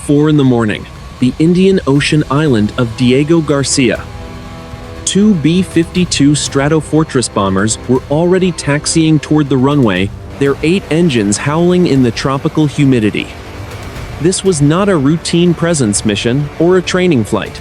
4 in the morning, the Indian Ocean island of Diego Garcia. Two B-52 Stratofortress bombers were already taxiing toward the runway, their 8 engines howling in the tropical humidity. This was not a routine presence mission or a training flight.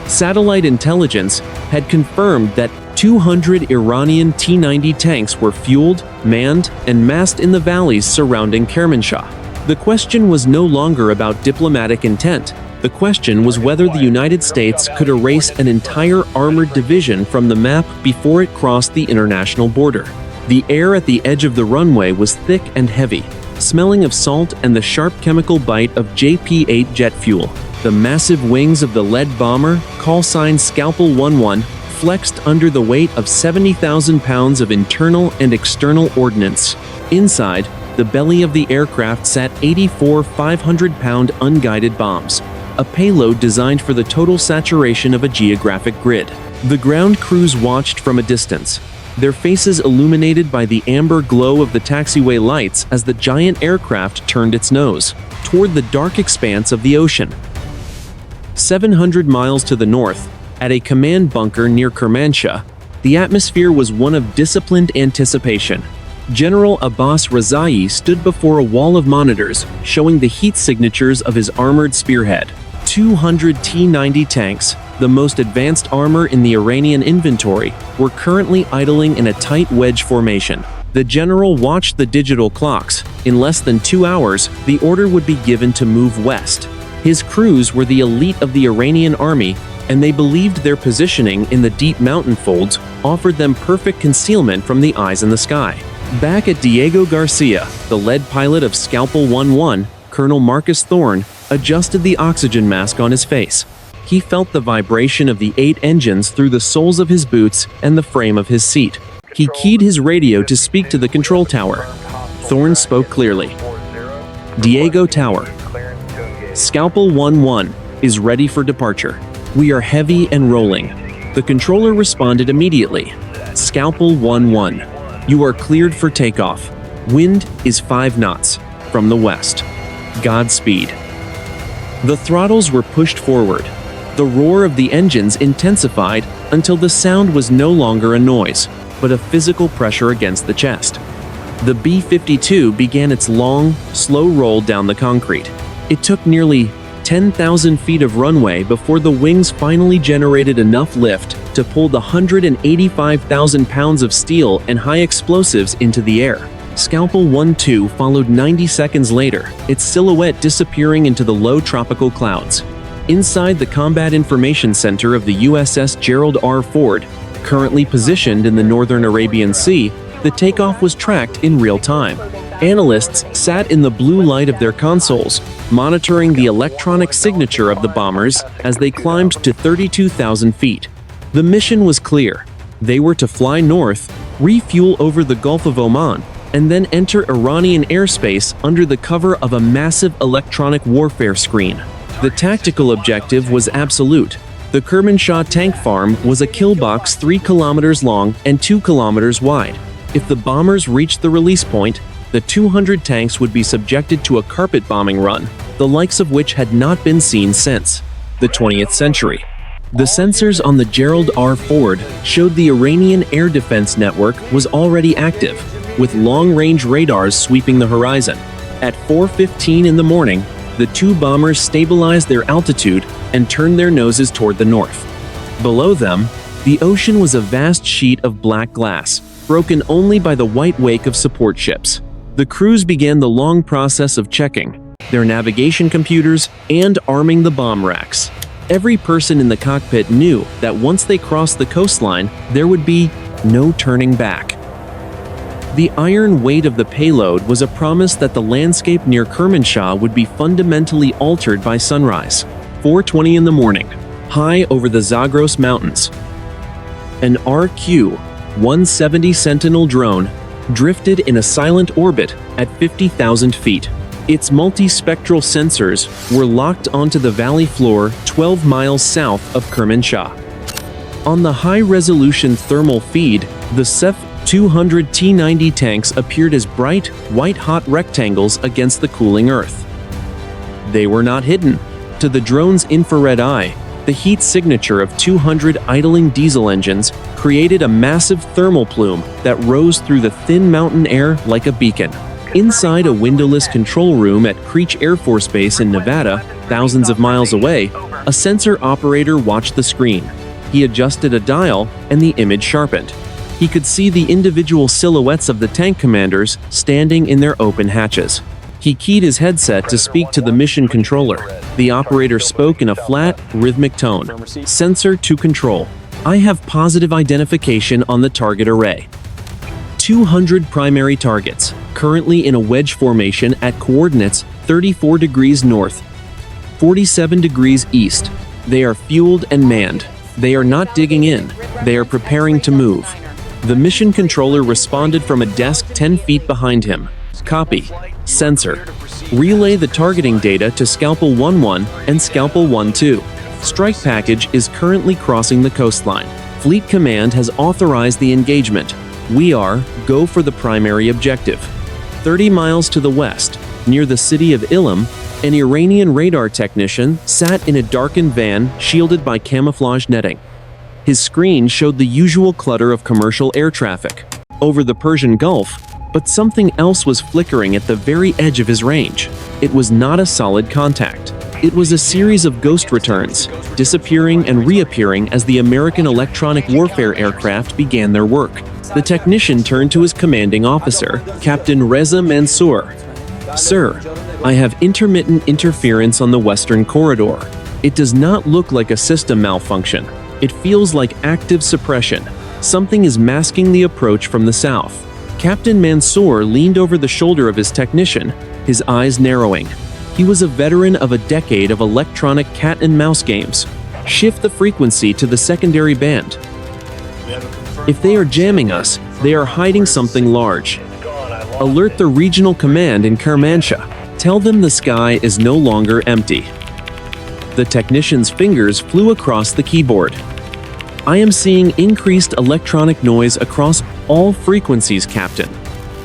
Satellite intelligence had confirmed that 200 Iranian T-90 tanks were fueled, manned, and massed in the valleys surrounding Kermanshah. The question was no longer about diplomatic intent. The question was whether the United States could erase an entire armored division from the map before it crossed the international border. The air at the edge of the runway was thick and heavy, smelling of salt and the sharp chemical bite of JP-8 jet fuel. The massive wings of the lead bomber, call sign Scalpel 11, flexed under the weight of 70,000 pounds of internal and external ordnance. Inside, the belly of the aircraft sat 84 500-pound unguided bombs, a payload designed for the total saturation of a geographic grid. The ground crews watched from a distance, their faces illuminated by the amber glow of the taxiway lights as the giant aircraft turned its nose toward the dark expanse of the ocean. 700 miles to the north, at a command bunker near Kermanshah, the atmosphere was one of disciplined anticipation. General Abbas Rezai stood before a wall of monitors showing the heat signatures of his armored spearhead. 200 T-90 tanks, the most advanced armor in the Iranian inventory, were currently idling in a tight wedge formation. The general watched the digital clocks. In less than 2 hours, the order would be given to move west. His crews were the elite of the Iranian army, and they believed their positioning in the deep mountain folds offered them perfect concealment from the eyes in the sky. Back at Diego Garcia, the lead pilot of Scalpel 11, Colonel Marcus Thorne, adjusted the oxygen mask on his face. He felt the vibration of the 8 engines through the soles of his boots and the frame of his seat. He keyed his radio to speak to the control tower. Thorne spoke clearly. Diego Tower. Scalpel 11 is ready for departure. We are heavy and rolling. The controller responded immediately. Scalpel 11. You are cleared for takeoff. Wind is 5 knots. From the west. Godspeed. The throttles were pushed forward. The roar of the engines intensified until the sound was no longer a noise, but a physical pressure against the chest. The B-52 began its long, slow roll down the concrete. It took nearly 10,000 feet of runway before the wings finally generated enough lift to pull the 185,000 pounds of steel and high explosives into the air. Scalpel 12 followed 90 seconds later, its silhouette disappearing into the low tropical clouds. Inside the Combat Information Center of the USS Gerald R. Ford, currently positioned in the northern Arabian Sea, the takeoff was tracked in real time. Analysts sat in the blue light of their consoles, monitoring the electronic signature of the bombers as they climbed to 32,000 feet. The mission was clear. They were to fly north, refuel over the Gulf of Oman, and then enter Iranian airspace under the cover of a massive electronic warfare screen. The tactical objective was absolute. The Kermanshah tank farm was a kill box 3 kilometers long and 2 kilometers wide. If the bombers reached the release point, the 200 tanks would be subjected to a carpet bombing run, the likes of which had not been seen since the 20th century. The sensors on the Gerald R. Ford showed the Iranian air defense network was already active, with long-range radars sweeping the horizon. At 4:15 in the morning, the 2 bombers stabilized their altitude and turned their noses toward the north. Below them, the ocean was a vast sheet of black glass, broken only by the white wake of support ships. The crews began the long process of checking their navigation computers and arming the bomb racks. Every person in the cockpit knew that once they crossed the coastline, there would be no turning back. The iron weight of the payload was a promise that the landscape near Kermanshah would be fundamentally altered by sunrise. 4:20 in the morning, high over the Zagros Mountains. An RQ-170 Sentinel drone drifted in a silent orbit at 50,000 feet. Its multispectral sensors were locked onto the valley floor 12 miles south of Kermanshah. On the high-resolution thermal feed, the F-22 T-90 tanks appeared as bright, white-hot rectangles against the cooling earth. They were not hidden. To the drone's infrared eye, the heat signature of 200 idling diesel engines created a massive thermal plume that rose through the thin mountain air like a beacon. Inside a windowless control room at Creech Air Force Base in Nevada, thousands of miles away, a sensor operator watched the screen. He adjusted a dial, and the image sharpened. He could see the individual silhouettes of the tank commanders standing in their open hatches. He keyed his headset to speak to the mission controller. The operator spoke in a flat, rhythmic tone. "Sensor to control. I have positive identification on the target array. 200 primary targets, currently in a wedge formation at coordinates 34 degrees north, 47 degrees east. They are fueled and manned. They are not digging in. They are preparing to move." The mission controller responded from a desk 10 feet behind him. "Copy. Sensor. Relay the targeting data to Scalpel 1-1 and Scalpel 1-2. Strike package is currently crossing the coastline. Fleet Command has authorized the engagement. We are go for the primary objective." 30 miles to the west, near the city of Ilam, an Iranian radar technician sat in a darkened van shielded by camouflage netting. His screen showed the usual clutter of commercial air traffic over the Persian Gulf, but something else was flickering at the very edge of his range. It was not a solid contact. It was a series of ghost returns, disappearing and reappearing as the American electronic warfare aircraft began their work. The technician turned to his commanding officer, Captain Reza Mansour. "Sir, I have intermittent interference on the western corridor. It does not look like a system malfunction. It feels like active suppression. Something is masking the approach from the south." Captain Mansour leaned over the shoulder of his technician, his eyes narrowing. He was a veteran of a decade of electronic cat-and-mouse games. "Shift the frequency to the secondary band. If they are jamming us, they are hiding something large. Alert the regional command in Kermanshah. Tell them the sky is no longer empty." The technician's fingers flew across the keyboard. "I am seeing increased electronic noise across all frequencies, Captain.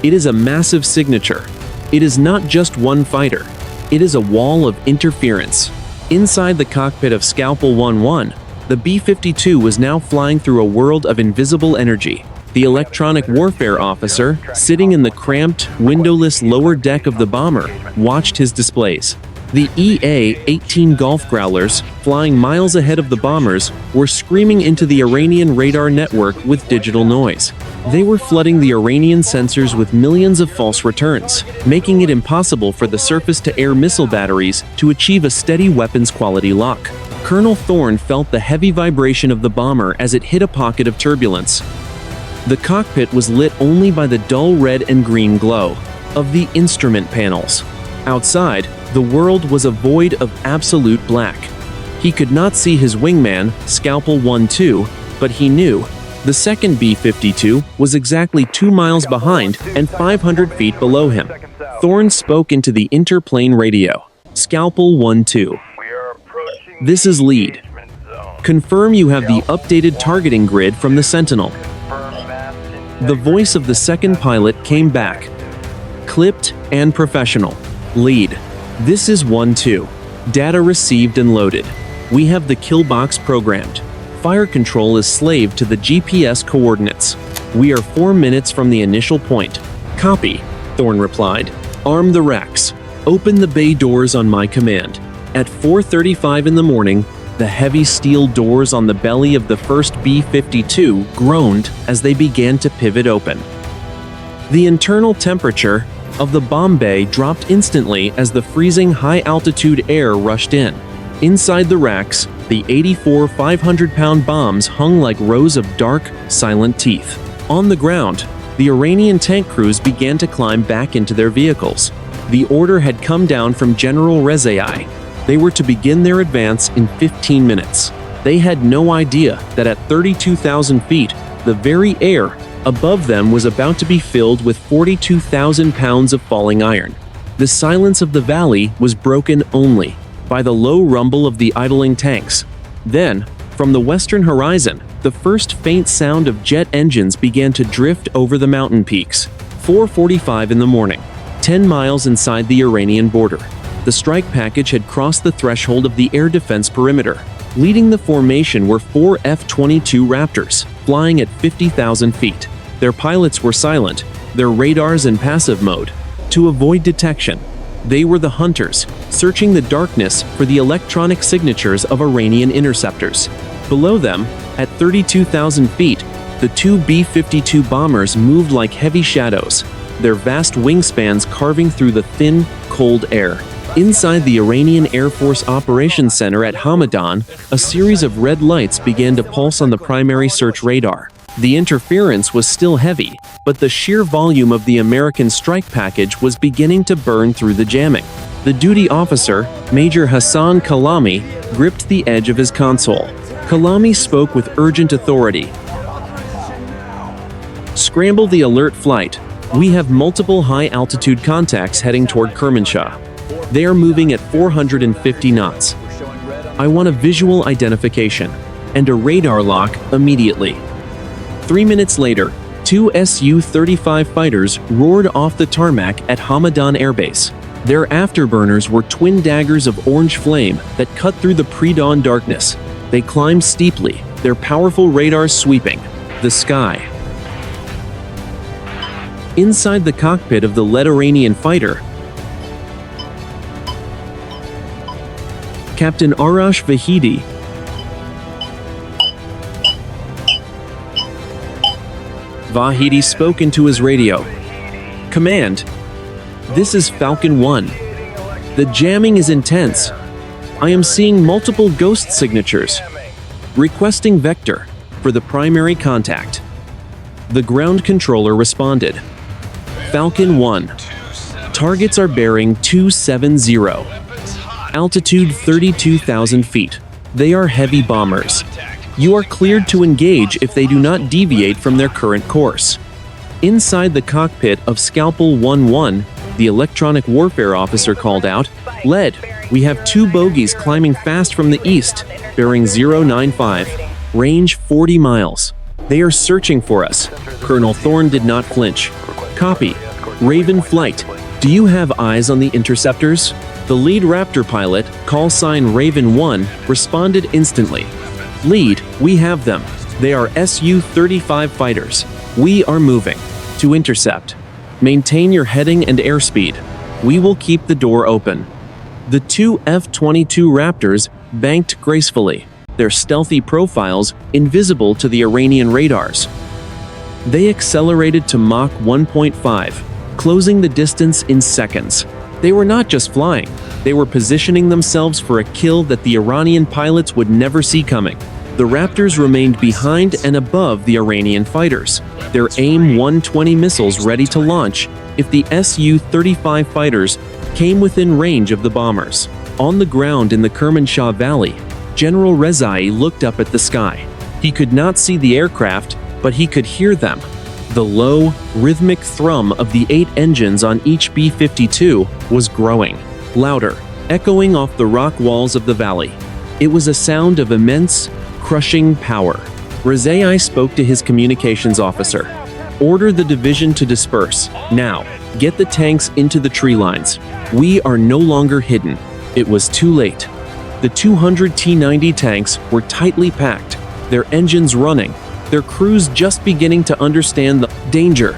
It is a massive signature. It is not just one fighter. It is a wall of interference." Inside the cockpit of Scalpel 1-1, the B-52 was now flying through a world of invisible energy. The electronic warfare officer, sitting in the cramped, windowless lower deck of the bomber, watched his displays. The E-A-18 Golf Growlers, flying miles ahead of the bombers, were screaming into the Iranian radar network with digital noise. They were flooding the Iranian sensors with millions of false returns, making it impossible for the surface-to-air missile batteries to achieve a steady weapons quality lock. Colonel Thorne felt the heavy vibration of the bomber as it hit a pocket of turbulence. The cockpit was lit only by the dull red and green glow of the instrument panels. Outside, the world was a void of absolute black. He could not see his wingman, Scalpel 1-2, but he knew. The second B-52 was exactly 2 miles behind and 500 feet below him. Thorne spoke into the interplane radio. "Scalpel 1-2. This is lead. Confirm you have the updated targeting grid from the Sentinel." The voice of the second pilot came back, clipped and professional. "Lead. This is 1-2. Data received and loaded. We have the kill box programmed. Fire control is slave to the GPS coordinates. We are 4 minutes from the initial point." "Copy," Thorne replied. "Arm the racks. Open the bay doors on my command." At 4:35 in the morning, the heavy steel doors on the belly of the first B-52 groaned as they began to pivot open. The internal temperature of the bomb bay dropped instantly as the freezing high-altitude air rushed in. Inside the racks, the 84 500-pound bombs hung like rows of dark, silent teeth. On the ground, the Iranian tank crews began to climb back into their vehicles. The order had come down from General Rezai. They were to begin their advance in 15 minutes. They had no idea that at 32,000 feet, the very air above them was about to be filled with 42,000 pounds of falling iron. The silence of the valley was broken only by the low rumble of the idling tanks. Then, from the western horizon, the first faint sound of jet engines began to drift over the mountain peaks. 4:45 in the morning, 10 miles inside the Iranian border. The strike package had crossed the threshold of the air defense perimeter. Leading the formation were 4 F-22 Raptors, flying at 50,000 feet. Their pilots were silent, their radars in passive mode. To avoid detection, they were the hunters, searching the darkness for the electronic signatures of Iranian interceptors. Below them, at 32,000 feet, the 2 B-52 bombers moved like heavy shadows, their vast wingspans carving through the thin, cold air. Inside the Iranian Air Force Operations Center at Hamadan, a series of red lights began to pulse on the primary search radar. The interference was still heavy, but the sheer volume of the American strike package was beginning to burn through the jamming. The duty officer, Major Hassan Kalami, gripped the edge of his console. Kalami spoke with urgent authority. "Scramble the alert flight. We have multiple high-altitude contacts heading toward Kermanshah. They are moving at 450 knots. I want a visual identification and a radar lock immediately." 3 minutes later, 2 Su-35 fighters roared off the tarmac at Hamadan Air Base. Their afterburners were twin daggers of orange flame that cut through the pre-dawn darkness. They climbed steeply, their powerful radars sweeping the sky. Inside the cockpit of the lead Iranian fighter, Captain Arash Vahidi spoke into his radio. "Command, this is Falcon 1. The jamming is intense. I am seeing multiple ghost signatures. Requesting vector for the primary contact." The ground controller responded. "Falcon 1. Targets are bearing 270. Altitude 32,000 feet. They are heavy bombers. You are cleared to engage if they do not deviate from their current course." Inside the cockpit of Scalpel 1-1, the electronic warfare officer called out, "Lead, we have 2 bogies climbing fast from the east, bearing 095, range 40 miles. They are searching for us." Colonel Thorne did not flinch. "Copy. Raven Flight, do you have eyes on the interceptors?" The lead Raptor pilot, call sign Raven 1, responded instantly. "Lead, we have them. They are Su-35 fighters. We are moving. To intercept. Maintain your heading and airspeed. We will keep the door open." The 2 F-22 Raptors banked gracefully, their stealthy profiles invisible to the Iranian radars. They accelerated to Mach 1.5, closing the distance in seconds. They were not just flying, they were positioning themselves for a kill that the Iranian pilots would never see coming. The Raptors remained behind and above the Iranian fighters, their AIM-120 missiles ready to launch if the Su-35 fighters came within range of the bombers. On the ground in the Kermanshah Valley, General Rezai looked up at the sky. He could not see the aircraft, but he could hear them. The low, rhythmic thrum of the 8 engines on each B-52 was growing, louder, echoing off the rock walls of the valley. It was a sound of immense, crushing power. Rezai spoke to his communications officer. "Order the division to disperse. Now, get the tanks into the tree lines. We are no longer hidden." It was too late. The 200 T-90 tanks were tightly packed, their engines running, their crews just beginning to understand the danger.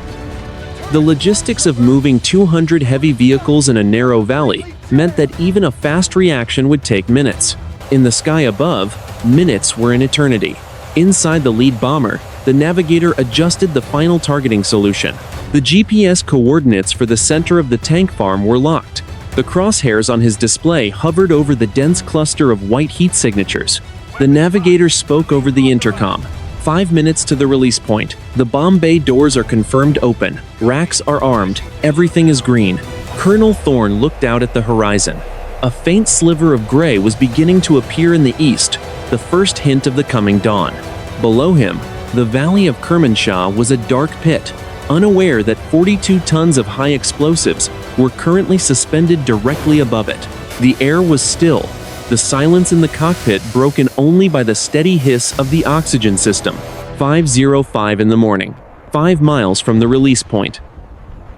The logistics of moving 200 heavy vehicles in a narrow valley meant that even a fast reaction would take minutes. In the sky above, minutes were an eternity. Inside the lead bomber, the navigator adjusted the final targeting solution. The GPS coordinates for the center of the tank farm were locked. The crosshairs on his display hovered over the dense cluster of white heat signatures. The navigator spoke over the intercom. 5 minutes to the release point. The bomb bay doors are confirmed open. Racks are armed. Everything is green. Colonel Thorne looked out at the horizon. A faint sliver of gray was beginning to appear in the east, the first hint of the coming dawn. Below him, the valley of Kermanshah was a dark pit, unaware that 42 tons of high explosives were currently suspended directly above it. The air was still, the silence in the cockpit broken only by the steady hiss of the oxygen system. 5:05 in the morning, 5 miles from the release point.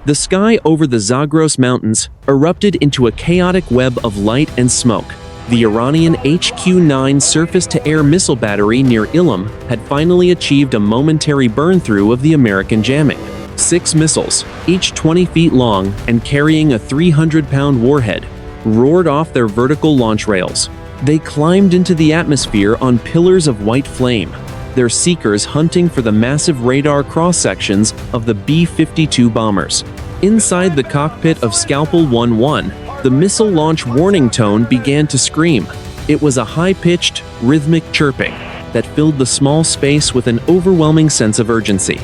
The sky over the Zagros Mountains erupted into a chaotic web of light and smoke. The Iranian HQ-9 surface-to-air missile battery near Ilam had finally achieved a momentary burn-through of the American jamming. 6 missiles, each 20 feet long and carrying a 300-pound warhead, roared off their vertical launch rails. They climbed into the atmosphere on pillars of white flame, their seekers hunting for the massive radar cross-sections of the B-52 bombers. Inside the cockpit of Scalpel 1-1, the missile launch warning tone began to scream. It was a high-pitched, rhythmic chirping that filled the small space with an overwhelming sense of urgency.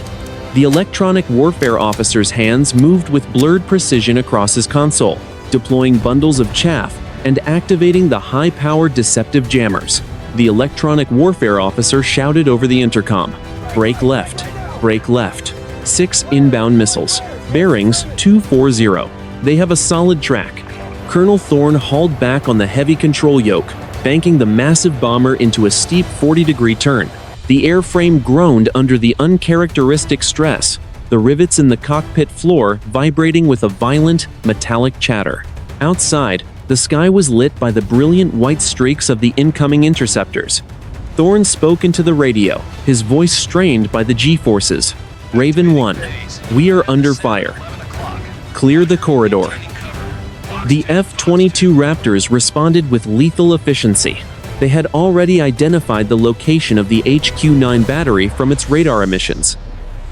The electronic warfare officer's hands moved with blurred precision across his console, deploying bundles of chaff and activating the high-powered deceptive jammers. The electronic warfare officer shouted over the intercom, "Brake left, brake left." 6 inbound missiles, bearings 240. They have a solid track. Colonel Thorne hauled back on the heavy control yoke, banking the massive bomber into a steep 40-degree turn. The airframe groaned under the uncharacteristic stress, the rivets in the cockpit floor vibrating with a violent, metallic chatter. Outside, the sky was lit by the brilliant white streaks of the incoming interceptors. Thorne spoke into the radio, his voice strained by the G-forces. "Raven 1, we are under fire. Clear the corridor." The F-22 Raptors responded with lethal efficiency. They had already identified the location of the HQ-9 battery from its radar emissions.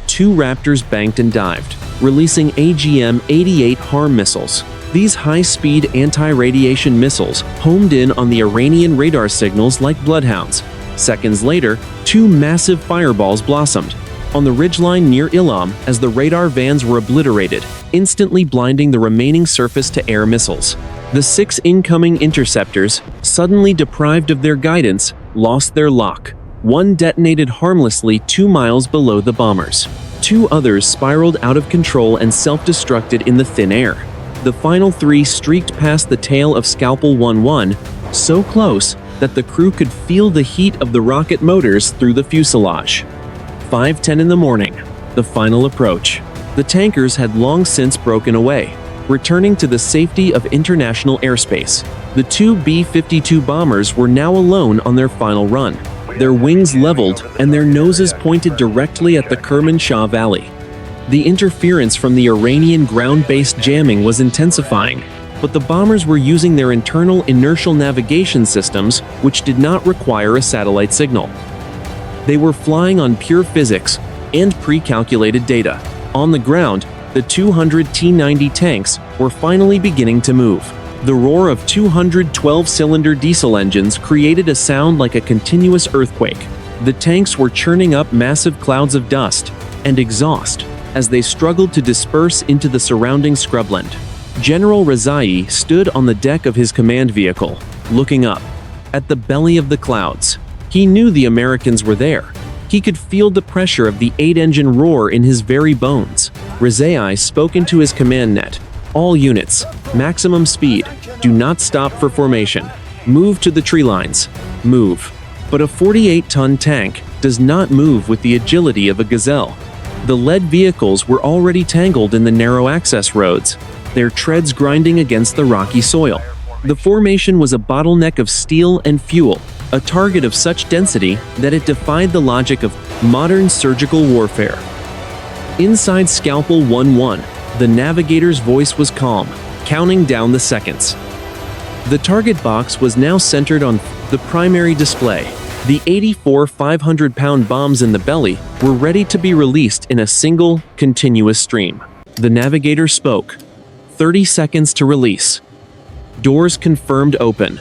2 Raptors banked and dived, releasing AGM-88 HARM missiles. These high-speed anti-radiation missiles homed in on the Iranian radar signals like bloodhounds. Seconds later, 2 massive fireballs blossomed on the ridgeline near Ilam as the radar vans were obliterated, instantly blinding the remaining surface-to-air missiles. The 6 incoming interceptors, suddenly deprived of their guidance, lost their lock. One detonated harmlessly 2 miles below the bombers. 2 others spiraled out of control and self-destructed in the thin air. The final 3 streaked past the tail of Scalpel 1-1, so close that the crew could feel the heat of the rocket motors through the fuselage. 5:10 in the morning, the final approach. The tankers had long since broken away, returning to the safety of international airspace. The 2 B-52 bombers were now alone on their final run, their wings leveled and their noses pointed directly at the Kermanshah Valley. The interference from the Iranian ground-based jamming was intensifying, but the bombers were using their internal inertial navigation systems, which did not require a satellite signal. They were flying on pure physics and pre-calculated data. On the ground, the 200 T-90 tanks were finally beginning to move. The roar of 212-cylinder diesel engines created a sound like a continuous earthquake. The tanks were churning up massive clouds of dust and exhaust as they struggled to disperse into the surrounding scrubland. General Rezai stood on the deck of his command vehicle, looking up at the belly of the clouds. He knew the Americans were there. He could feel the pressure of the 8-engine roar in his very bones. Rezai spoke into his command net. "All units, maximum speed. Do not stop for formation. Move to the tree lines. Move." But a 48-ton tank does not move with the agility of a gazelle. The lead vehicles were already tangled in the narrow access roads, their treads grinding against the rocky soil. The formation was a bottleneck of steel and fuel, a target of such density that it defied the logic of modern surgical warfare. Inside Scalpel 1-1, the navigator's voice was calm, counting down the seconds. The target box was now centered on the primary display. The 84 500-pound bombs in the belly were ready to be released in a single, continuous stream. The navigator spoke. 30 seconds to release. Doors confirmed open.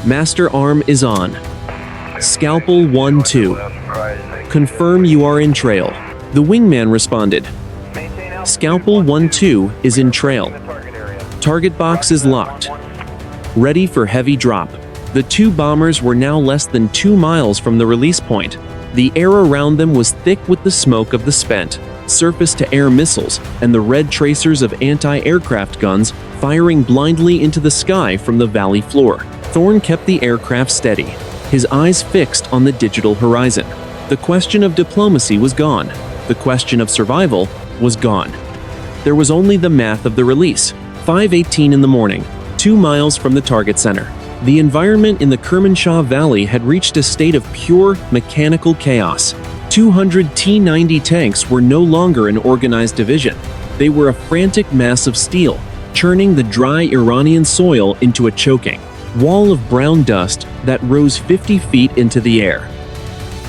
Master arm is on. Scalpel 1-2. Confirm you are in trail. The wingman responded. Scalpel 1-2 is in trail. Target box is locked. Ready for heavy drop. The 2 bombers were now less than 2 miles from the release point. The air around them was thick with the smoke of the spent surface-to-air missiles and the red tracers of anti-aircraft guns firing blindly into the sky from the valley floor. Thorne kept the aircraft steady, his eyes fixed on the digital horizon. The question of diplomacy was gone. The question of survival was gone. There was only the math of the release. 5:18 in the morning, 2 miles from the target center. The environment in the Kermanshah Valley had reached a state of pure mechanical chaos. 200 T-90 tanks were no longer an organized division. They were a frantic mass of steel, churning the dry Iranian soil into a choking wall of brown dust that rose 50 feet into the air.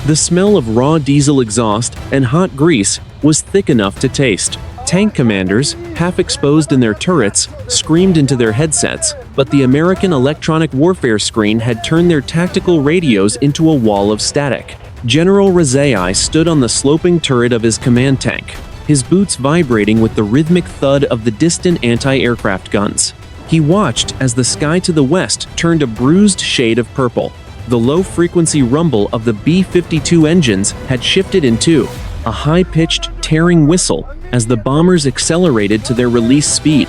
The smell of raw diesel exhaust and hot grease was thick enough to taste. Tank commanders, half exposed in their turrets, screamed into their headsets, but the American electronic warfare screen had turned their tactical radios into a wall of static. General Rezai stood on the sloping turret of his command tank, his boots vibrating with the rhythmic thud of the distant anti-aircraft guns. He watched as the sky to the west turned a bruised shade of purple. The low-frequency rumble of the B-52 engines had shifted into a high-pitched, tearing whistle as the bombers accelerated to their release speed.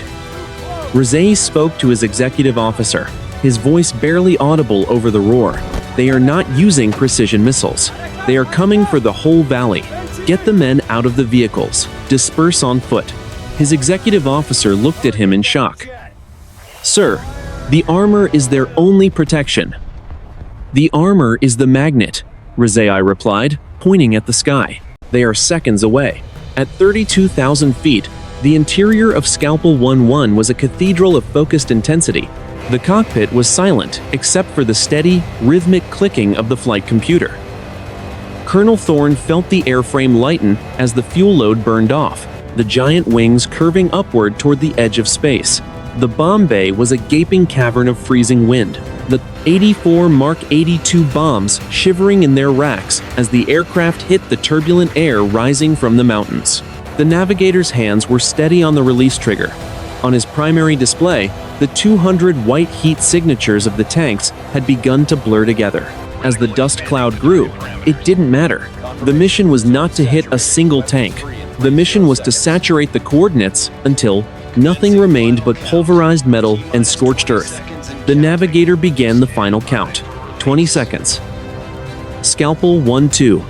Rezai spoke to his executive officer, his voice barely audible over the roar. "They are not using precision missiles. They are coming for the whole valley. Get the men out of the vehicles. Disperse on foot." His executive officer looked at him in shock. "Sir, the armor is their only protection." "The armor is the magnet," Rezai replied, pointing at the sky. "They are seconds away." At 32,000 feet, the interior of Scalpel 1-1 was a cathedral of focused intensity. The cockpit was silent, except for the steady, rhythmic clicking of the flight computer. Colonel Thorne felt the airframe lighten as the fuel load burned off, the giant wings curving upward toward the edge of space. The bomb bay was a gaping cavern of freezing wind, the 84 Mark 82 bombs shivering in their racks as the aircraft hit the turbulent air rising from the mountains. The navigator's hands were steady on the release trigger. On his primary display, the 200 white heat signatures of the tanks had begun to blur together. As the dust cloud grew, it didn't matter. The mission was not to hit a single tank. The mission was to saturate the coordinates until nothing remained but pulverized metal and scorched earth. The navigator began the final count. 20 seconds. Scalpel 1-2.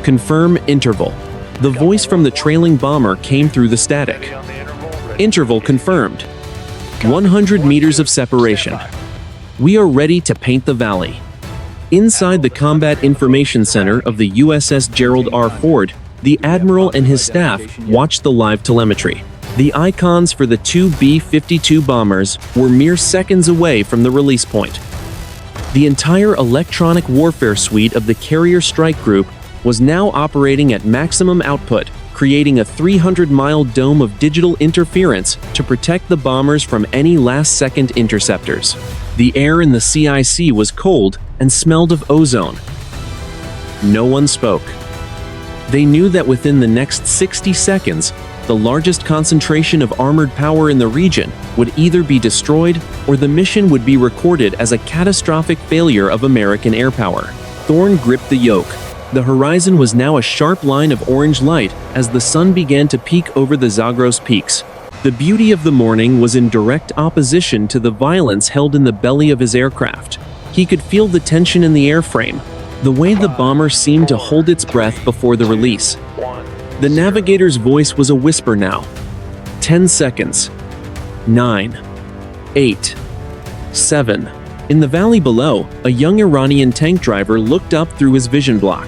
Confirm interval. The voice from the trailing bomber came through the static. Interval confirmed. 100 meters of separation. We are ready to paint the valley. Inside the Combat Information Center of the USS Gerald R. Ford, the Admiral and his staff watched the live telemetry. The icons for the two B-52 bombers were mere seconds away from the release point. The entire electronic warfare suite of the Carrier Strike Group was now operating at maximum output, creating a 300-mile dome of digital interference to protect the bombers from any last-second interceptors. The air in the CIC was cold and smelled of ozone. No one spoke. They knew that within the next 60 seconds, the largest concentration of armored power in the region would either be destroyed or the mission would be recorded as a catastrophic failure of American air power. Thorne gripped the yoke. The horizon was now a sharp line of orange light as the sun began to peek over the Zagros peaks. The beauty of the morning was in direct opposition to the violence held in the belly of his aircraft. He could feel the tension in the airframe, the way the bomber seemed to hold its breath before the release. The navigator's voice was a whisper now. 10 seconds. 9. 8. 7. In the valley below, a young Iranian tank driver looked up through his vision block.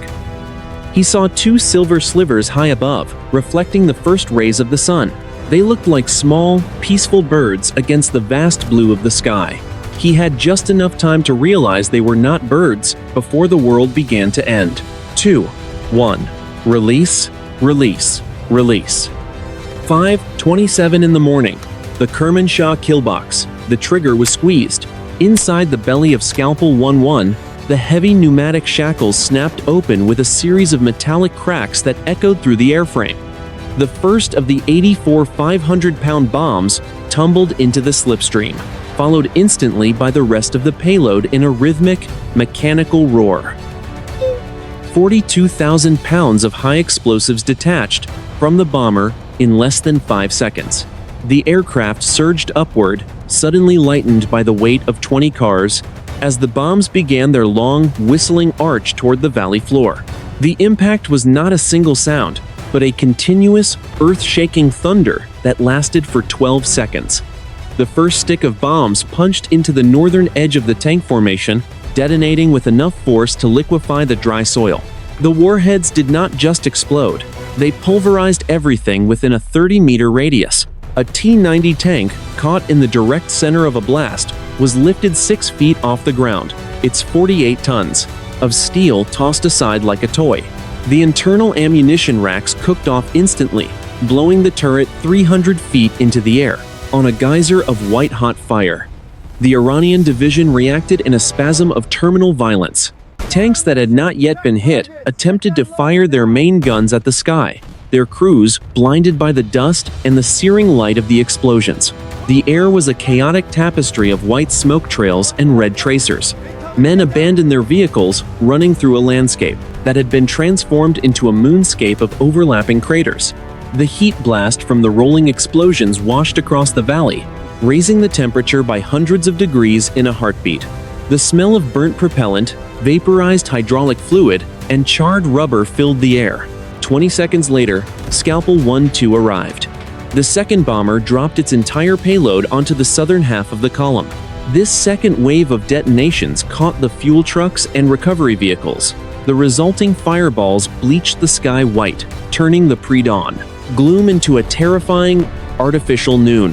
He saw two silver slivers high above, reflecting the first rays of the sun. They looked like small, peaceful birds against the vast blue of the sky. He had just enough time to realize they were not birds before the world began to end. 2. 1. Release. Release. Release. 5:27 in the morning. The Kermanshah killbox. The trigger was squeezed. Inside the belly of Scalpel 1-1, the heavy pneumatic shackles snapped open with a series of metallic cracks that echoed through the airframe. The first of the 84 500-pound bombs tumbled into the slipstream, followed instantly by the rest of the payload in a rhythmic, mechanical roar. 42,000 pounds of high explosives detached from the bomber in less than 5 seconds. The aircraft surged upward, suddenly lightened by the weight of 20 cars, as the bombs began their long, whistling arch toward the valley floor. The impact was not a single sound, but a continuous, earth-shaking thunder that lasted for 12 seconds. The first stick of bombs punched into the northern edge of the tank formation, detonating with enough force to liquefy the dry soil. The warheads did not just explode. They pulverized everything within a 30-meter radius. A T-90 tank, caught in the direct center of a blast, was lifted 6 feet off the ground, its 48 tons of steel tossed aside like a toy. The internal ammunition racks cooked off instantly, blowing the turret 300 feet into the air, on a geyser of white-hot fire. The Iranian division reacted in a spasm of terminal violence. Tanks that had not yet been hit attempted to fire their main guns at the sky, their crews blinded by the dust and the searing light of the explosions. The air was a chaotic tapestry of white smoke trails and red tracers. Men abandoned their vehicles, running through a landscape that had been transformed into a moonscape of overlapping craters. The heat blast from the rolling explosions washed across the valley, raising the temperature by hundreds of degrees in a heartbeat. The smell of burnt propellant, vaporized hydraulic fluid, and charred rubber filled the air. 20 seconds later, Scalpel 1-2 arrived. The second bomber dropped its entire payload onto the southern half of the column. This second wave of detonations caught the fuel trucks and recovery vehicles. The resulting fireballs bleached the sky white, turning the pre-dawn gloom into a terrifying, artificial noon.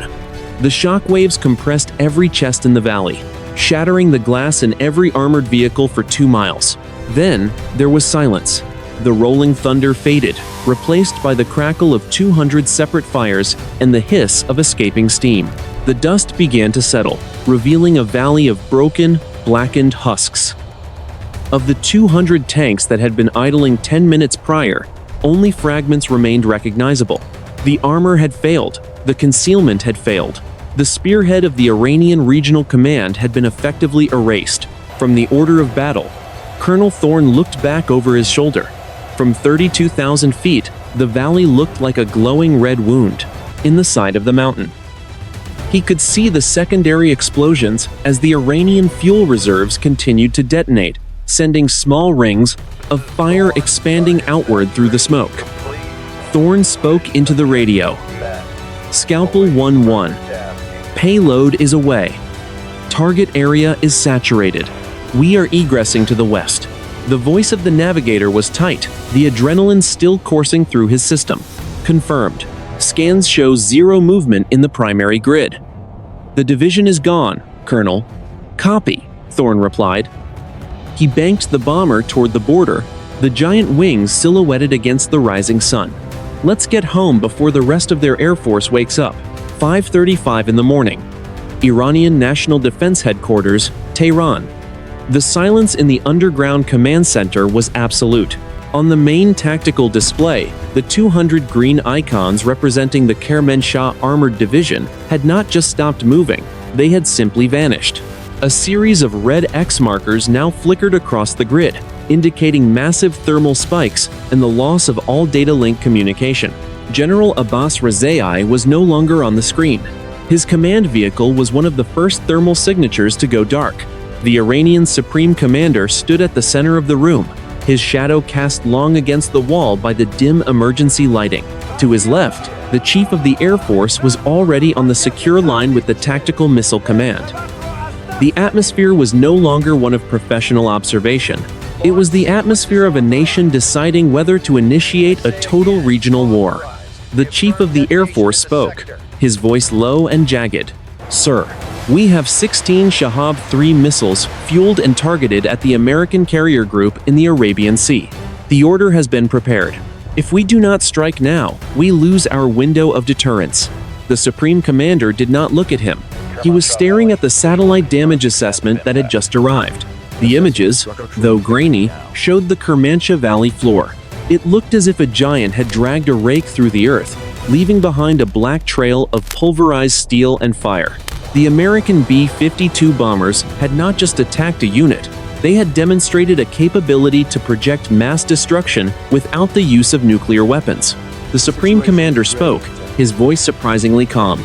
The shockwaves compressed every chest in the valley, shattering the glass in every armored vehicle for 2 miles. Then, there was silence. The rolling thunder faded, replaced by the crackle of 200 separate fires and the hiss of escaping steam. The dust began to settle, revealing a valley of broken, blackened husks. Of the 200 tanks that had been idling 10 minutes prior, only fragments remained recognizable. The armor had failed, the concealment had failed. The spearhead of the Iranian Regional Command had been effectively erased. From the order of battle, Colonel Thorne looked back over his shoulder. From 32,000 feet, the valley looked like a glowing red wound in the side of the mountain. He could see the secondary explosions as the Iranian fuel reserves continued to detonate, sending small rings of fire expanding outward through the smoke. Thorne spoke into the radio. Scalpel 1-1. Payload is away. Target area is saturated. We are egressing to the west. The voice of the navigator was tight, the adrenaline still coursing through his system. Confirmed. Scans show 0 movement in the primary grid. The division is gone, Colonel. Copy, Thorne replied. He banked the bomber toward the border, the giant wings silhouetted against the rising sun. Let's get home before the rest of their air force wakes up. 5:35 in the morning. Iranian National Defense Headquarters, Tehran. The silence in the underground command center was absolute. On the main tactical display, the 200 green icons representing the Kermanshah Armored Division had not just stopped moving, they had simply vanished. A series of red X markers now flickered across the grid, indicating massive thermal spikes and the loss of all data link communication. General Abbas Rezai was no longer on the screen. His command vehicle was one of the first thermal signatures to go dark. The Iranian Supreme Commander stood at the center of the room, his shadow cast long against the wall by the dim emergency lighting. To his left, the Chief of the Air Force was already on the secure line with the Tactical Missile Command. The atmosphere was no longer one of professional observation. It was the atmosphere of a nation deciding whether to initiate a total regional war. The Chief of the Air Force spoke, his voice low and jagged. Sir, we have 16 Shahab-3 missiles fueled and targeted at the American carrier group in the Arabian Sea. The order has been prepared. If we do not strike now, we lose our window of deterrence. The Supreme Commander did not look at him. He was staring at the satellite damage assessment that had just arrived. The images, though grainy, showed the Kermanshah Valley floor. It looked as if a giant had dragged a rake through the earth, leaving behind a black trail of pulverized steel and fire. The American B-52 bombers had not just attacked a unit, they had demonstrated a capability to project mass destruction without the use of nuclear weapons. The Supreme Commander spoke, his voice surprisingly calm.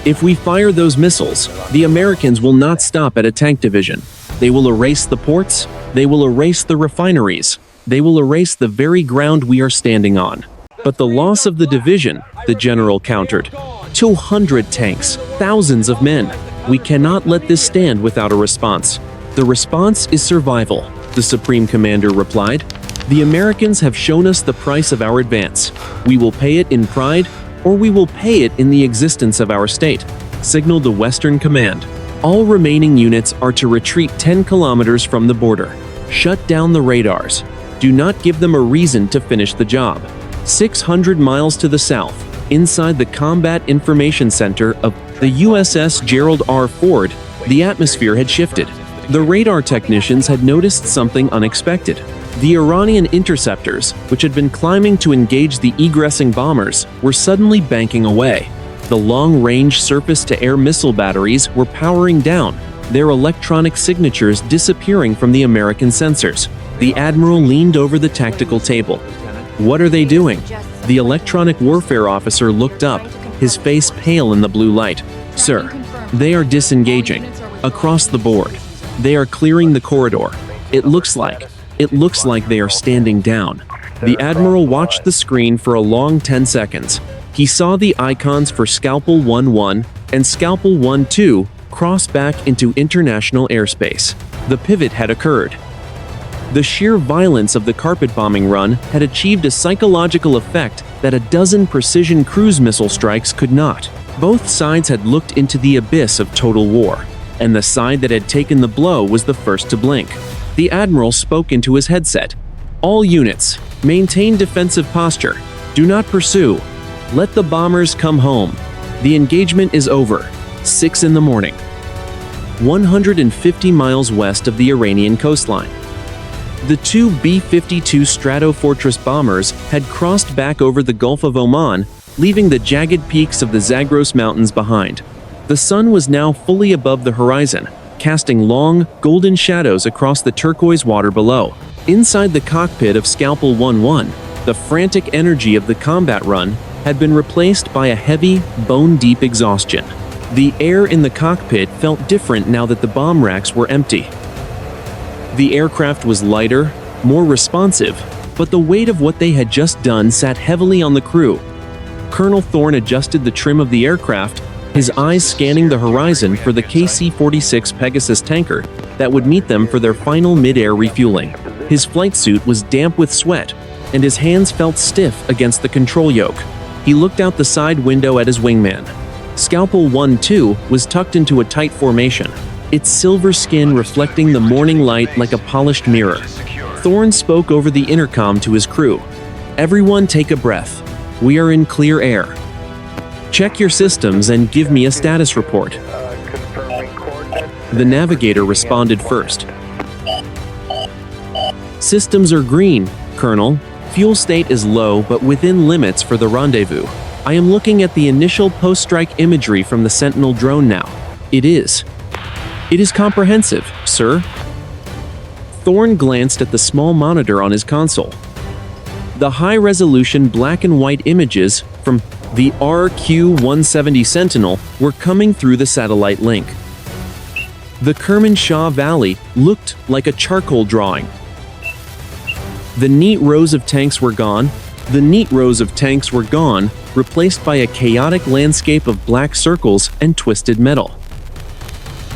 If we fire those missiles, the Americans will not stop at a tank division. They will erase the ports, they will erase the refineries, they will erase the very ground we are standing on. But the loss of the division, the general countered. 200 tanks, thousands of men. We cannot let this stand without a response. The response is survival, the Supreme Commander replied. The Americans have shown us the price of our advance. We will pay it in pride, or we will pay it in the existence of our state, signaled the Western Command. All remaining units are to retreat 10 kilometers from the border. Shut down the radars. Do not give them a reason to finish the job. 600 miles to the south, inside the Combat Information Center of the USS Gerald R. Ford, the atmosphere had shifted. The radar technicians had noticed something unexpected. The Iranian interceptors, which had been climbing to engage the egressing bombers, were suddenly banking away. The long-range surface-to-air missile batteries were powering down, their electronic signatures disappearing from the American sensors. The admiral leaned over the tactical table. "What are they doing?" The electronic warfare officer looked up, his face pale in the blue light. "Sir, they are disengaging. Across the board. They are clearing the corridor. It looks like they are standing down." The admiral watched the screen for a long 10 seconds. He saw the icons for Scalpel 1-1 and Scalpel 1-2 cross back into international airspace. The pivot had occurred. The sheer violence of the carpet bombing run had achieved a psychological effect that a dozen precision cruise missile strikes could not. Both sides had looked into the abyss of total war, and the side that had taken the blow was the first to blink. The admiral spoke into his headset. "All units, maintain defensive posture. Do not pursue. Let the bombers come home. The engagement is over. 6 in the morning. 150 miles west of the Iranian coastline. The two B-52 Stratofortress bombers had crossed back over the Gulf of Oman, leaving the jagged peaks of the Zagros Mountains behind. The sun was now fully above the horizon, casting long, golden shadows across the turquoise water below. Inside the cockpit of Scalpel 1-1, the frantic energy of the combat run had been replaced by a heavy, bone-deep exhaustion. The air in the cockpit felt different now that the bomb racks were empty. The aircraft was lighter, more responsive, but the weight of what they had just done sat heavily on the crew. Colonel Thorne adjusted the trim of the aircraft, his eyes scanning the horizon for the KC-46 Pegasus tanker that would meet them for their final mid-air refueling. His flight suit was damp with sweat, and his hands felt stiff against the control yoke. He looked out the side window at his wingman. Scalpel 1-2 was tucked into a tight formation, its silver skin reflecting the morning light like a polished mirror. Thorne spoke over the intercom to his crew. "Everyone take a breath. We are in clear air. Check your systems and give me a status report." The navigator responded first. "Systems are green, Colonel. Fuel state is low but within limits for the rendezvous. I am looking at the initial post-strike imagery from the Sentinel drone now. It is comprehensive, sir." Thorne glanced at the small monitor on his console. The high-resolution black and white images from the RQ-170 Sentinel were coming through the satellite link. The Kermanshah Valley looked like a charcoal drawing. The neat rows of tanks were gone, replaced by a chaotic landscape of black circles and twisted metal.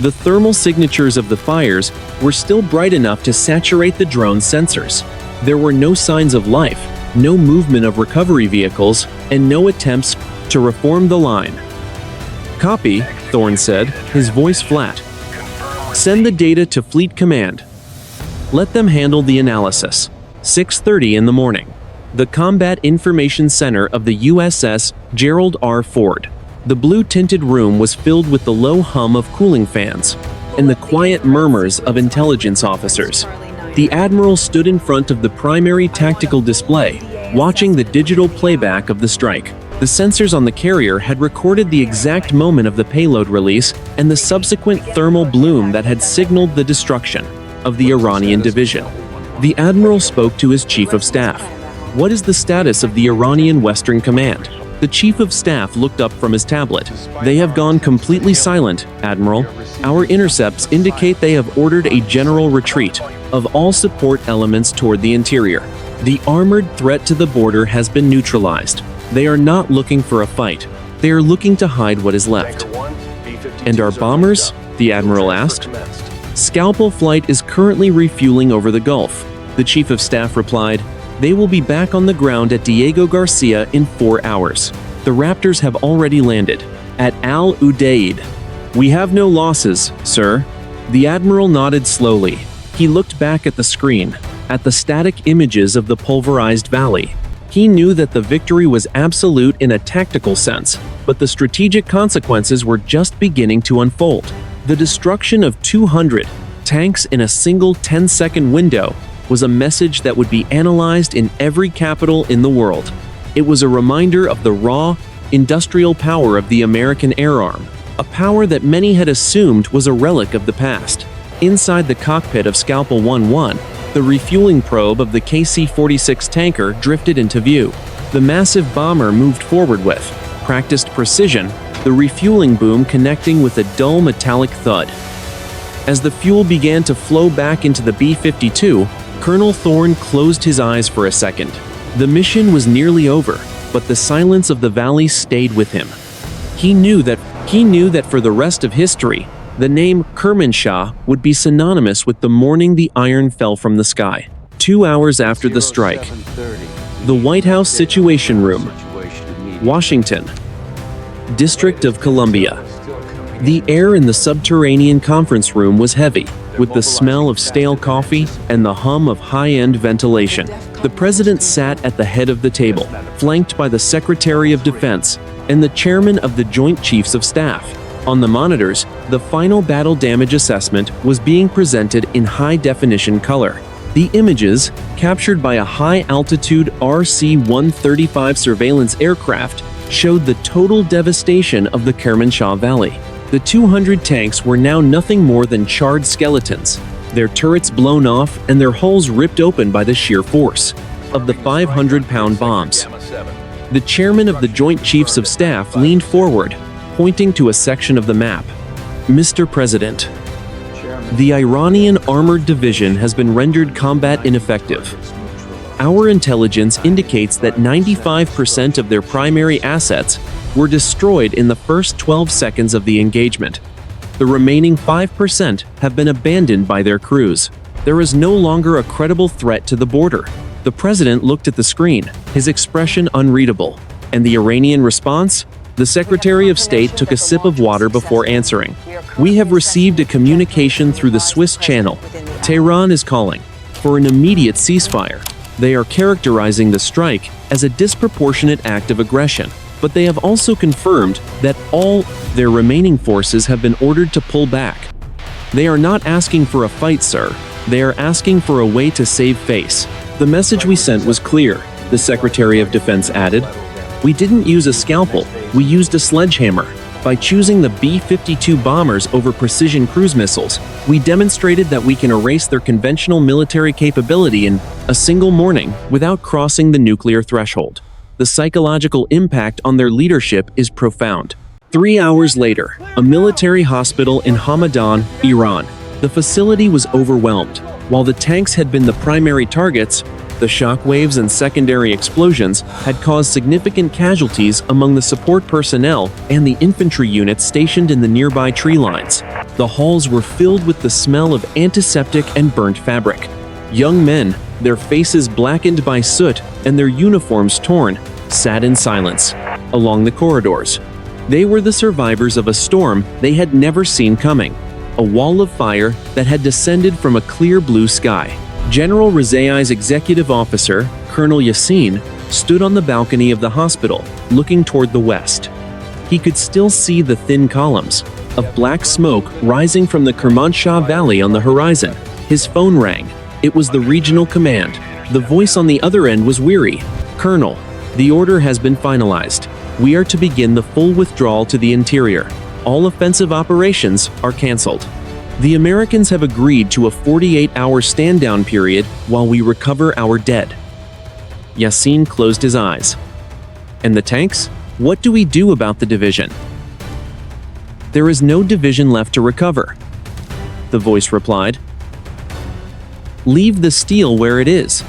The thermal signatures of the fires were still bright enough to saturate the drone's sensors. There were no signs of life, no movement of recovery vehicles, and no attempts to reform the line. "Copy," Thorne said, his voice flat. "Send the data to Fleet Command. Let them handle the analysis." 6:30 in the morning. The Combat Information Center of the USS Gerald R. Ford. The blue-tinted room was filled with the low hum of cooling fans and the quiet murmurs of intelligence officers. The admiral stood in front of the primary tactical display, watching the digital playback of the strike. The sensors on the carrier had recorded the exact moment of the payload release and the subsequent thermal bloom that had signaled the destruction of the Iranian division. The admiral spoke to his chief of staff. "What is the status of the Iranian Western Command?" The chief of staff looked up from his tablet. "They have gone completely silent, Admiral. Our intercepts indicate they have ordered a general retreat of all support elements toward the interior. The armored threat to the border has been neutralized. They are not looking for a fight. They are looking to hide what is left. And our bombers? The Admiral asked. Scalpel Flight is currently refueling over the Gulf. The Chief of Staff replied, they will be back on the ground at Diego Garcia in 4 hours. The Raptors have already landed at Al Udeid. We have no losses, sir. The Admiral nodded slowly. He looked back at the screen, at the static images of the pulverized valley. He knew that the victory was absolute in a tactical sense, but the strategic consequences were just beginning to unfold. The destruction of 200 tanks in a single 10-second window was a message that would be analyzed in every capital in the world. It was a reminder of the raw, industrial power of the American air arm, a power that many had assumed was a relic of the past. Inside the cockpit of Scalpel 1-1, the refueling probe of the KC-46 tanker drifted into view. The massive bomber moved forward with practiced precision, the refueling boom connecting with a dull metallic thud. As the fuel began to flow back into the B-52, Colonel Thorne closed his eyes for a second. The mission was nearly over, but the silence of the valley stayed with him. He knew that for the rest of history, the name Kermanshah would be synonymous with the morning the iron fell from the sky. 2 hours after the strike, the White House Situation Room, Washington, District of Columbia. The air in the subterranean conference room was heavy, with the smell of stale coffee and the hum of high-end ventilation. The president sat at the head of the table, flanked by the Secretary of Defense and the chairman of the Joint Chiefs of Staff. On the monitors, the final battle damage assessment was being presented in high-definition color. The images, captured by a high-altitude RC-135 surveillance aircraft, showed the total devastation of the Kermanshah Valley. The 200 tanks were now nothing more than charred skeletons, their turrets blown off and their hulls ripped open by the sheer force of the 500-pound bombs. The chairman of the Joint Chiefs of Staff leaned forward, pointing to a section of the map. Mr. President, the Iranian armored division has been rendered combat ineffective. Our intelligence indicates that 95% of their primary assets were destroyed in the first 12 seconds of the engagement. The remaining 5% have been abandoned by their crews. There is no longer a credible threat to the border. The president looked at the screen, his expression unreadable. And the Iranian response? The Secretary of State took a sip of water before answering. We have received a communication through the Swiss channel. Tehran is calling for an immediate ceasefire. They are characterizing the strike as a disproportionate act of aggression, but they have also confirmed that all their remaining forces have been ordered to pull back. They are not asking for a fight, sir. They are asking for a way to save face. The message we sent was clear, the Secretary of Defense added. We didn't use a scalpel, we used a sledgehammer. By choosing the B-52 bombers over precision cruise missiles, we demonstrated that we can erase their conventional military capability in a single morning without crossing the nuclear threshold. The psychological impact on their leadership is profound. 3 hours later, a military hospital in Hamadan, Iran. The facility was overwhelmed. While the tanks had been the primary targets, the shockwaves and secondary explosions had caused significant casualties among the support personnel and the infantry units stationed in the nearby tree lines. The halls were filled with the smell of antiseptic and burnt fabric. Young men, their faces blackened by soot and their uniforms torn, sat in silence along the corridors. They were the survivors of a storm they had never seen coming, a wall of fire that had descended from a clear blue sky. General Rezai's executive officer, Colonel Yassin, stood on the balcony of the hospital, looking toward the west. He could still see the thin columns of black smoke rising from the Kermanshah Valley on the horizon. His phone rang. It was the regional command. The voice on the other end was weary. Colonel, the order has been finalized. We are to begin the full withdrawal to the interior. All offensive operations are canceled. The Americans have agreed to a 48-hour stand-down period while we recover our dead. Yassin closed his eyes. And the tanks? What do we do about the division? There is no division left to recover, the voice replied. Leave the steel where it is.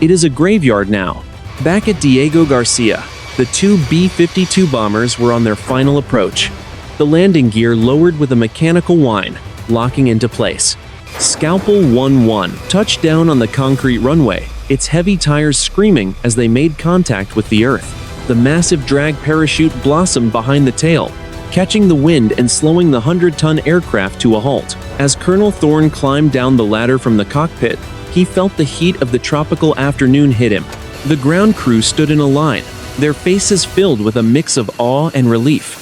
It is a graveyard now. Back at Diego Garcia, the two B-52 bombers were on their final approach. The landing gear lowered with a mechanical whine, locking into place. Scalpel 1-1 touched down on the concrete runway, its heavy tires screaming as they made contact with the earth. The massive drag parachute blossomed behind the tail, catching the wind and slowing the 100-ton aircraft to a halt. As Colonel Thorne climbed down the ladder from the cockpit, he felt the heat of the tropical afternoon hit him. The ground crew stood in a line, their faces filled with a mix of awe and relief.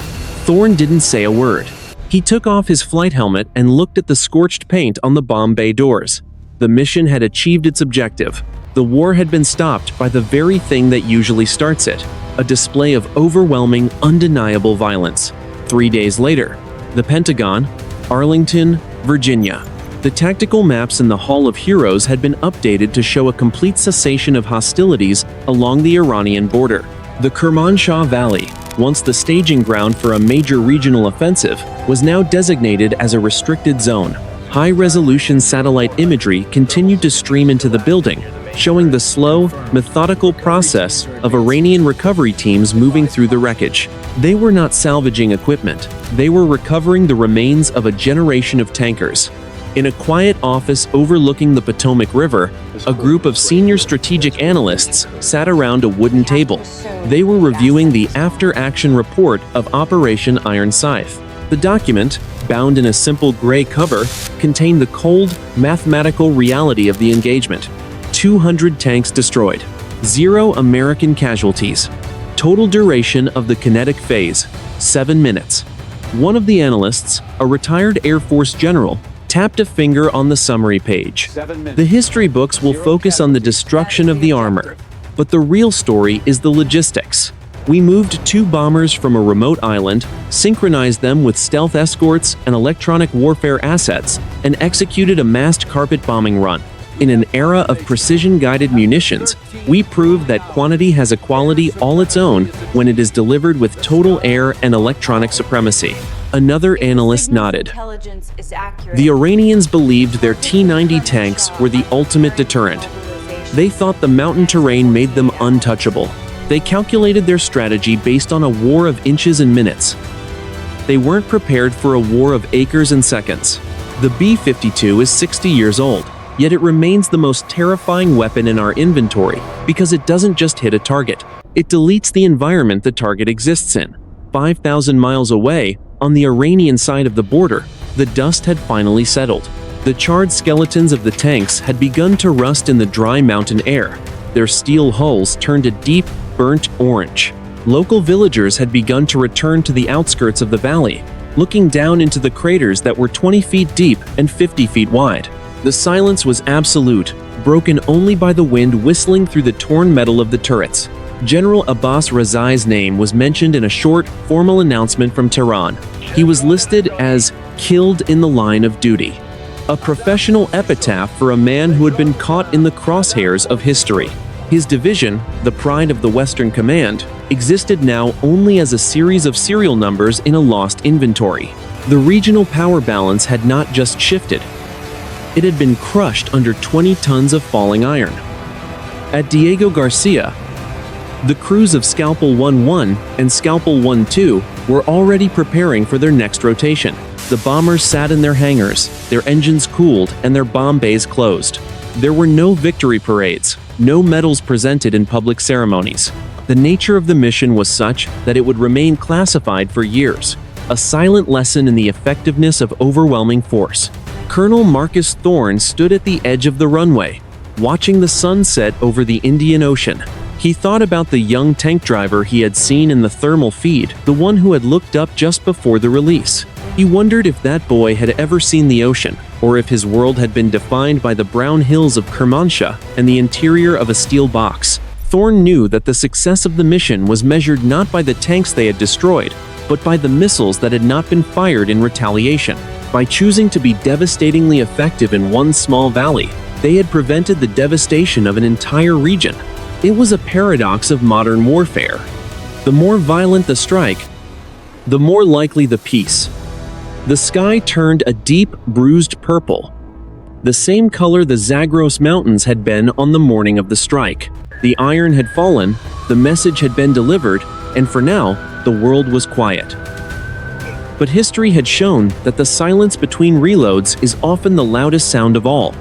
Thorne didn't say a word. He took off his flight helmet and looked at the scorched paint on the bomb bay doors. The mission had achieved its objective. The war had been stopped by the very thing that usually starts it, a display of overwhelming, undeniable violence. 3 days later, the Pentagon, Arlington, Virginia. The tactical maps in the Hall of Heroes had been updated to show a complete cessation of hostilities along the Iranian border. The Kermanshah Valley, once the staging ground for a major regional offensive, was now designated as a restricted zone. High-resolution satellite imagery continued to stream into the building, showing the slow, methodical process of Iranian recovery teams moving through the wreckage. They were not salvaging equipment, they were recovering the remains of a generation of tankers. In a quiet office overlooking the Potomac River, a group of senior strategic analysts sat around a wooden table. They were reviewing the after-action report of Operation Iron Scythe. The document, bound in a simple gray cover, contained the cold, mathematical reality of the engagement. 200 tanks destroyed. 0 American casualties. Total duration of the kinetic phase, 7 minutes. One of the analysts, a retired Air Force general, tapped a finger on the summary page. The history books will focus on the destruction of the armor, but the real story is the logistics. We moved 2 bombers from a remote island, synchronized them with stealth escorts and electronic warfare assets, and executed a massed carpet bombing run. In an era of precision-guided munitions, we proved that quantity has a quality all its own when it is delivered with total air and electronic supremacy. Another analyst nodded. The Iranians believed their T-90 tanks were the ultimate deterrent. They thought the mountain terrain made them untouchable. They calculated their strategy based on a war of inches and minutes. They weren't prepared for a war of acres and seconds. The B-52 is 60 years old, yet it remains the most terrifying weapon in our inventory because it doesn't just hit a target. It deletes the environment the target exists in. 5,000 miles away, on the Iranian side of the border, the dust had finally settled. The charred skeletons of the tanks had begun to rust in the dry mountain air. Their steel hulls turned a deep, burnt orange. Local villagers had begun to return to the outskirts of the valley, looking down into the craters that were 20 feet deep and 50 feet wide. The silence was absolute, broken only by the wind whistling through the torn metal of the turrets. General Abbas Rezai's name was mentioned in a short, formal announcement from Tehran. He was listed as killed in the line of duty, a professional epitaph for a man who had been caught in the crosshairs of history. His division, the pride of the Western Command, existed now only as a series of serial numbers in a lost inventory. The regional power balance had not just shifted. It had been crushed under 20 tons of falling iron. At Diego Garcia, the crews of Scalpel 1-1 and Scalpel 1-2 were already preparing for their next rotation. The bombers sat in their hangars, their engines cooled, and their bomb bays closed. There were no victory parades, no medals presented in public ceremonies. The nature of the mission was such that it would remain classified for years, a silent lesson in the effectiveness of overwhelming force. Colonel Marcus Thorne stood at the edge of the runway, watching the sun set over the Indian Ocean. He thought about the young tank driver he had seen in the thermal feed, the one who had looked up just before the release. He wondered if that boy had ever seen the ocean, or if his world had been defined by the brown hills of Kermanshah and the interior of a steel box. Thorne knew that the success of the mission was measured not by the tanks they had destroyed, but by the missiles that had not been fired in retaliation. By choosing to be devastatingly effective in one small valley, they had prevented the devastation of an entire region. It was a paradox of modern warfare. The more violent the strike, the more likely the peace. The sky turned a deep, bruised purple. the same color the Zagros Mountains had been on the morning of the strike. The iron had fallen, the message had been delivered, and for now, the world was quiet. But history had shown that the silence between reloads is often the loudest sound of all.